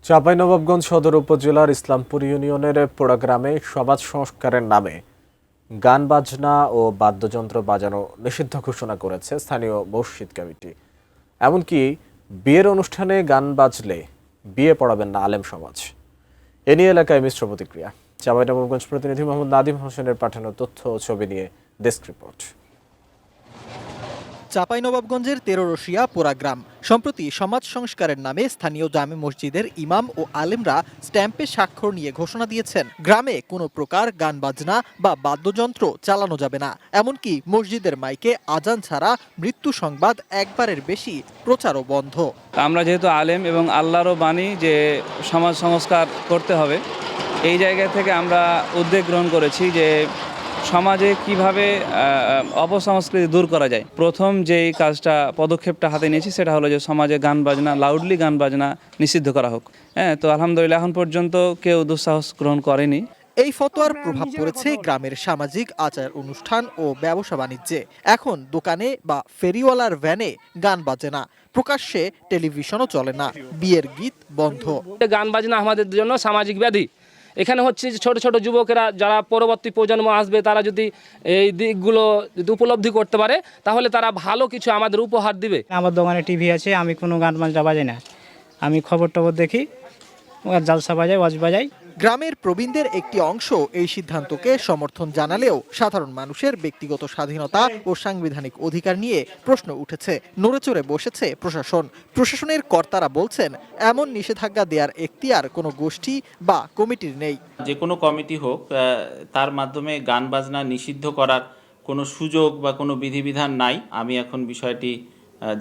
চাঁপাইনবাবগঞ্জ সদর উপজেলার ইসলামপুর ইউনিয়নের পোড়াগ্রামে সমাজ সংস্কারের নামে গান বাজনা ও বাদ্যযন্ত্র বাজানো নিষিদ্ধ ঘোষণা করেছে স্থানীয় মসজিদ কমিটি। এমনকি বিয়ের অনুষ্ঠানে গান বাজলে বিয়ে পড়াবেন না আলেম সমাজ। এ নিয়ে এলাকায় মিশ্র প্রতিক্রিয়া। চাঁপাইনবাবগঞ্জ প্রতিনিধি মোহাম্মদ নাদিম হোসেনের পাঠানো তথ্য ও ছবি নিয়ে ডেস্ক রিপোর্ট। চাঁপাইনবাবগঞ্জের তেরোরশিয়া পোড়াগ্রাম সম্প্রতি সমাজ সংস্কারের নামে স্থানীয় জামে মসজিদের ইমাম ও আলেমরা স্ট্যাম্পে স্বাক্ষর নিয়ে ঘোষণা দিয়েছেন গ্রামে কোনো প্রকার গান বাজনা বা বাদ্যযন্ত্র চালানো যাবে না। এমনকি মসজিদের মাইকে আজান ছাড়া মৃত্যু সংবাদ একবারের বেশি প্রচারও বন্ধ। আমরা যেহেতু আলেম এবং আল্লাহরও বাণী যে সমাজ সংস্কার করতে হবে, এই জায়গা থেকে আমরা উদ্যোগ গ্রহণ করেছি যে সমাজে কিভাবে অপসংস্কৃতি দূর করা যায়। প্রথম যেই পদক্ষেপটা হাতে নিয়েছি সেটা হলো যে সমাজে গান বাজনা, লাউডলি গান বাজনা নিষিদ্ধ করা হোক। তো আলহামদুলিল্লাহ এখন পর্যন্ত কেউ দুঃসাহস গ্রহণ করেনি। এই ফতোয়ার প্রভাব পড়েছে গ্রামের সামাজিক আচার অনুষ্ঠান ও ব্যবসা বাণিজ্যে। এখন দোকানে বা ফেরিওয়ালার ভ্যানে গান বাজে না, প্রকাশ্যে টেলিভিশনও চলে না, বিয়ের গীত বন্ধ। গান বাজনা আমাদের জন্য সামাজিক ব্যাধি। এখানে হচ্ছে যে ছোট ছোট যুবকেরা যারা পরবর্তী প্রজন্ম আসবে, তারা যদি এই দিকগুলো যদি উপলব্ধি করতে পারে তাহলে তারা ভালো কিছু আমাদের উপহার দিবে। আমার দোকানে টিভি আছে, আমি কোনো গান বাজনা বাজাই না, আমি খবর টবর দেখি, জালসা বাজাই, ওয়াজ বাজাই। গ্রামের প্রবীণদের একটি অংশ এই সিদ্ধান্তকে সমর্থন জানালেও সাধারণ মানুষের ব্যক্তিগত স্বাধীনতা ও সাংবিধানিক অধিকার নিয়ে প্রশ্ন উঠেছে। নড়েচড়ে বসেছে প্রশাসন। প্রশাসনের কর্তারা বলছেন, এমন নিষেধাজ্ঞা দেওয়ার এখতিয়ার কোনো গোষ্ঠী বা কমিটির নেই। যে কোনো কমিটি হোক, তার মাধ্যমে গান বাজনা নিষিদ্ধ করার কোনো সুযোগ বা কোনো বিধিবিধান নাই। আমি এখন বিষয়টি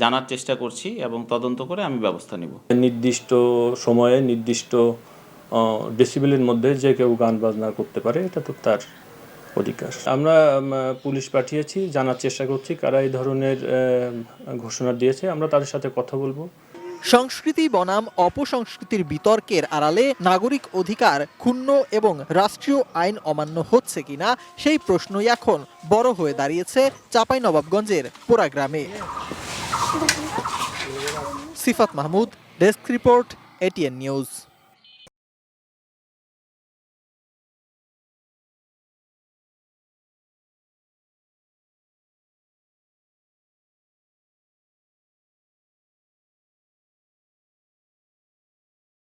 জানার চেষ্টা করছি এবং তদন্ত করে আমি ব্যবস্থা নেব। নির্দিষ্ট সময়ে নির্দিষ্ট ডেসিবেলের মধ্যে যে কেউ গান বাজনা করতে পারে, এটা তো তার অধিকার। আমরা পুলিশ পাঠিয়েছি, জানার চেষ্টা করছি কারা এই ধরনের ঘোষণা দিয়েছে। আমরা তাদের সাথে কথা বলবো। সংস্কৃতি বনাম অপসংস্কৃতির বিতর্কের আড়ালে নাগরিক অধিকার ক্ষুণ্ণ এবং রাষ্ট্রীয় আইন অমান্য হচ্ছে কিনা সেই প্রশ্নই এখন বড় হয়ে দাঁড়িয়েছে চাঁপাইনবাবগঞ্জের পোড়াগ্রামে। Sifat Mahmud, desk report, ATN news.